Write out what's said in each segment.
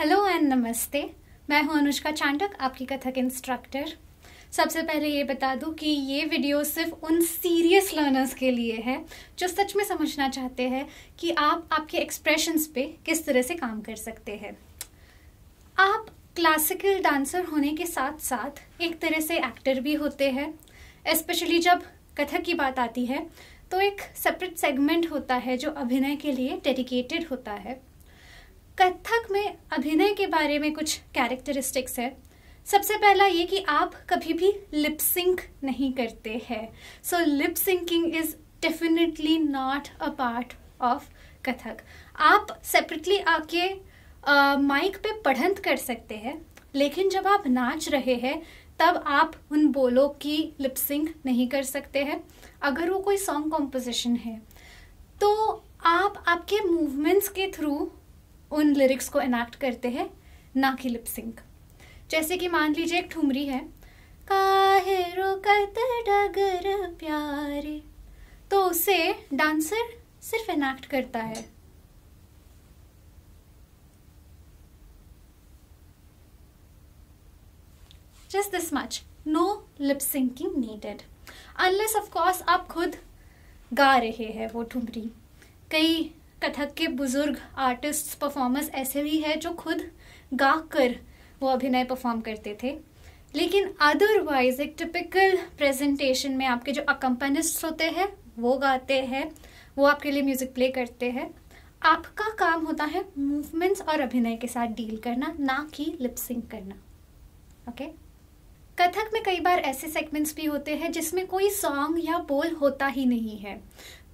Hello and नमस्ते। मैं हूं अनुष्का चांडक, आपकी कथक इंस्ट्रक्टर। सबसे पहले ये बता दूं कि ये वीडियो सिर्फ उन सीरियस लर्नर्स के लिए है जो सच में समझना चाहते हैं कि आप आपके एक्सप्रेशंस पे किस तरह से काम कर सकते हैं। आप क्लासिकल डांसर होने के साथ साथ एक तरह से एक्टर भी होते हैं। स्पेशली जब कथक की बात आती है तो एक सेपरेट सेगमेंट होता है जो अभिनय के लिए डेडिकेटेड होता है। कथक में अभिनय के बारे में कुछ कैरेक्टरिस्टिक्स है। सबसे पहला ये कि आप कभी भी लिप सिंक नहीं करते हैं। So lip syncing is definitely not a part of Kathak. आप सेपरेटली आके माइक पे पढ़ंत कर सकते हैं, लेकिन जब आप नाच रहे हैं तब आप उन बोलों की लिप सिंक नहीं कर सकते हैं। अगर वो कोई सॉन्ग कॉम्पोजिशन है तो आप आपके मूवमेंट्स के थ्रू उन लिरिक्स को एनैक्ट करते हैं, ना कि लिप सिंक। जैसे कि मान लीजिए एक ठुमरी है, काहे रोकत डगर प्यारे, तो उसे डांसर सिर्फ एनैक्ट करता है। Just this much, no lip syncing needed, unless of course आप खुद गा रहे हैं वो ठुमरी। कई कथक के बुजुर्ग आर्टिस्ट परफॉर्मर्स ऐसे भी हैं जो खुद गा कर वो अभिनय परफॉर्म करते थे। लेकिन अदरवाइज एक टिपिकल प्रेजेंटेशन में आपके जो अकम्पनिस्ट होते हैं वो गाते हैं, वो आपके लिए म्यूजिक प्ले करते हैं। आपका काम होता है मूवमेंट्स और अभिनय के साथ डील करना, ना कि लिप सिंक करना। ओके कथक में कई बार ऐसे सेगमेंट्स भी होते हैं जिसमें कोई सॉन्ग या बोल होता ही नहीं है,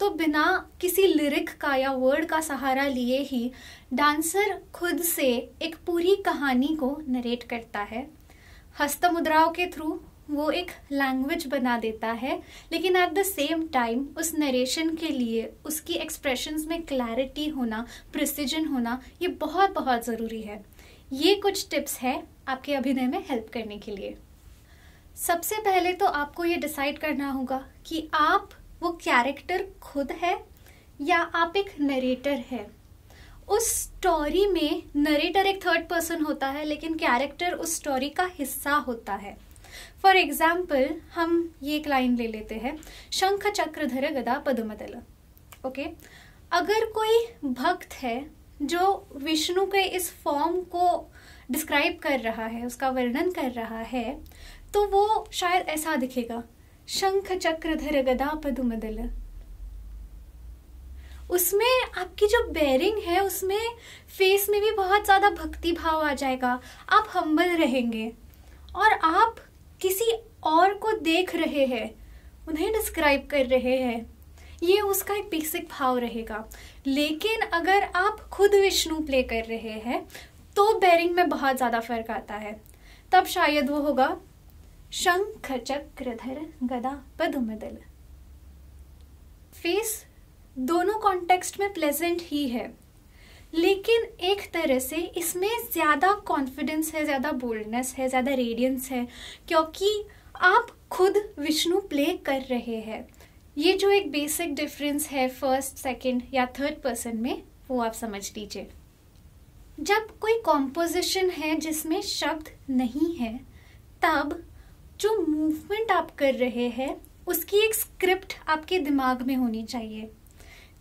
तो बिना किसी लिरिक का या वर्ड का सहारा लिए ही डांसर खुद से एक पूरी कहानी को नरेट करता है। हस्त मुद्राओं के थ्रू वो एक लैंग्वेज बना देता है, लेकिन एट द सेम टाइम उस नरेशन के लिए उसकी एक्सप्रेशंस में क्लैरिटी होना, प्रिसिजन होना, ये बहुत बहुत ज़रूरी है। ये कुछ टिप्स है आपके अभिनय में हेल्प करने के लिए। सबसे पहले तो आपको ये डिसाइड करना होगा कि आप वो कैरेक्टर खुद है या आप एक नरेटर है। उस स्टोरी में नरेटर एक थर्ड पर्सन होता है, लेकिन कैरेक्टर उस स्टोरी का हिस्सा होता है। फॉर एग्जाम्पल हम ये एक लाइन ले लेते हैं, शंख चक्रधर गदा पद्मदल। ओके, अगर कोई भक्त है जो विष्णु के इस फॉर्म को डिस्क्राइब कर रहा है, उसका वर्णन कर रहा है, तो वो शायद ऐसा दिखेगा, शंख चक्रधर गदा पद्मदल। उसमें आपकी जो बेयरिंग है, उसमें फेस में भी बहुत ज्यादा भक्ति भाव आ जाएगा। आप हम्बल रहेंगे और आप किसी और को देख रहे हैं, उन्हें डिस्क्राइब कर रहे हैं, ये उसका एक बेसिक भाव रहेगा। लेकिन अगर आप खुद विष्णु प्ले कर रहे हैं तो बेयरिंग में बहुत ज्यादा फर्क आता है। तब शायद वो होगा शंख चक्रधर गदा पद्मदल। फेस दोनों कॉन्टेक्स्ट में प्लेजेंट ही है, लेकिन एक तरह से इसमें ज्यादा कॉन्फिडेंस है, ज्यादा बोल्डनेस है, ज्यादा रेडियंस है, क्योंकि आप खुद विष्णु प्ले कर रहे हैं। ये जो एक बेसिक डिफरेंस है फर्स्ट, सेकंड या थर्ड पर्सन में, वो आप समझ लीजिए। जब कोई कॉम्पोजिशन है जिसमें शब्द नहीं है, तब जो मूवमेंट आप कर रहे हैं उसकी एक स्क्रिप्ट आपके दिमाग में होनी चाहिए।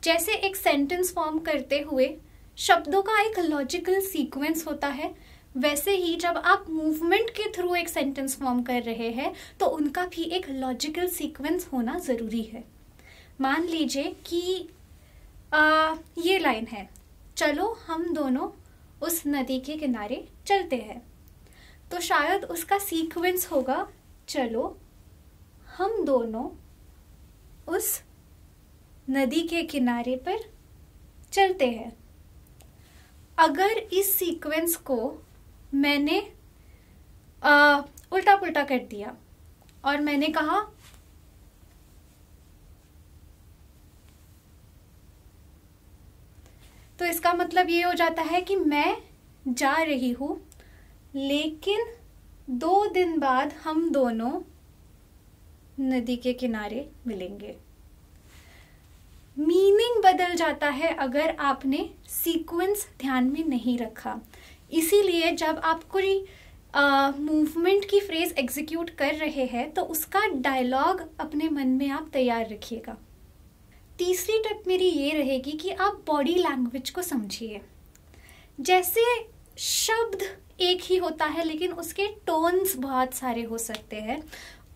जैसे एक सेंटेंस फॉर्म करते हुए शब्दों का एक लॉजिकल सीक्वेंस होता है, वैसे ही जब आप मूवमेंट के थ्रू एक सेंटेंस फॉर्म कर रहे हैं तो उनका भी एक लॉजिकल सीक्वेंस होना ज़रूरी है। मान लीजिए कि ये लाइन है, चलो हम दोनों उस नदी के किनारे चलते हैं, तो शायद उसका सीक्वेंस होगा, चलो हम दोनों उस नदी के किनारे पर चलते हैं। अगर इस सीक्वेंस को मैंने उल्टा पुल्टा कर दिया और मैंने कहा तो इसका मतलब ये हो जाता है कि मैं जा रही हूं, लेकिन 2 दिन बाद हम दोनों नदी के किनारे मिलेंगे। मीनिंग बदल जाता है अगर आपने सीक्वेंस ध्यान में नहीं रखा। इसीलिए जब आप कोई मूवमेंट की फ्रेज एग्जीक्यूट कर रहे हैं तो उसका डायलॉग अपने मन में आप तैयार रखिएगा। तीसरी टिप मेरी ये रहेगी कि आप बॉडी लैंग्वेज को समझिए। जैसे शब्द एक ही होता है लेकिन उसके टोन्स बहुत सारे हो सकते हैं,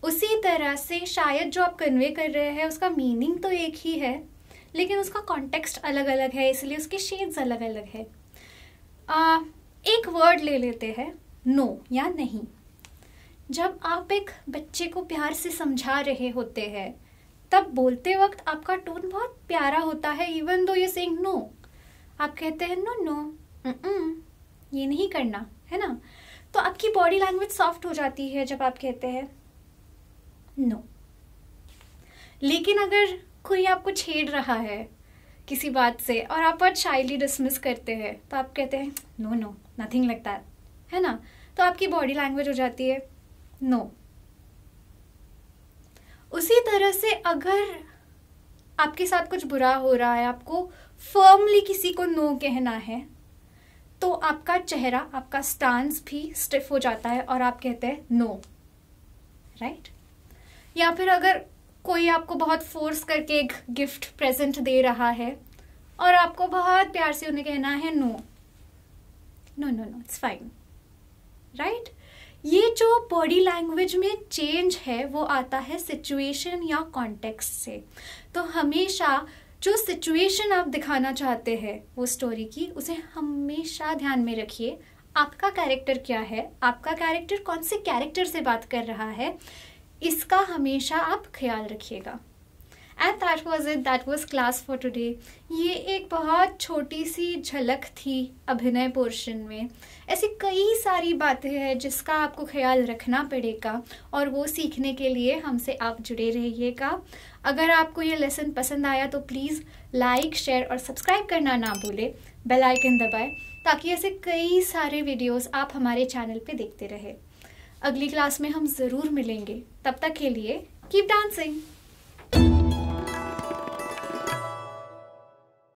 उसी तरह से शायद जो आप कन्वे कर रहे हैं उसका मीनिंग तो एक ही है लेकिन उसका कॉन्टेक्स्ट अलग अलग है, इसलिए उसके शेड्स अलग अलग है। एक वर्ड ले लेते हैं, नो या नहीं। जब आप एक बच्चे को प्यार से समझा रहे होते हैं तब बोलते वक्त आपका टोन बहुत प्यारा होता है, even though you saying no. आप कहते हैं नो नो, ये नहीं करना, है ना। तो आपकी बॉडी लैंग्वेज सॉफ्ट हो जाती है जब आप कहते हैं नो। लेकिन अगर कोई आपको छेड़ रहा है किसी बात से और आप बहुत शाइली डिसमिस करते हैं तो आप कहते हैं no no, nothing like that, है ना। तो आपकी बॉडी लैंग्वेज हो जाती है नो। उसी तरह से अगर आपके साथ कुछ बुरा हो रहा है, आपको फर्मली किसी को नो कहना है, तो आपका चेहरा, आपका स्टांस भी स्टिफ हो जाता है और आप कहते हैं नो, राइट। या फिर अगर कोई आपको बहुत फोर्स करके एक गिफ्ट प्रेजेंट दे रहा है और आपको बहुत प्यार से उन्हें कहना है no no no no, it's fine, right. ये जो बॉडी लैंग्वेज में चेंज है वो आता है सिचुएशन या कॉन्टेक्स्ट से। तो हमेशा जो सिचुएशन आप दिखाना चाहते हैं वो स्टोरी की, उसे हमेशा ध्यान में रखिए। आपका कैरेक्टर क्या है, आपका कैरेक्टर कौन से कैरेक्टर से बात कर रहा है, इसका हमेशा आप ख्याल रखिएगा। And that was it, that was class for today. ये एक बहुत छोटी सी झलक थी अभिनय पोर्शन में। ऐसी कई सारी बातें हैं जिसका आपको ख्याल रखना पड़ेगा और वो सीखने के लिए हमसे आप जुड़े रहिएगा। अगर आपको ये लेसन पसंद आया तो प्लीज़ लाइक, शेयर और सब्सक्राइब करना ना भूलें। बेल आइकन दबाएं ताकि ऐसे कई सारे वीडियोस आप हमारे चैनल पे देखते रहें। अगली क्लास में हम ज़रूर मिलेंगे। तब तक के लिए कीप डांसिंग।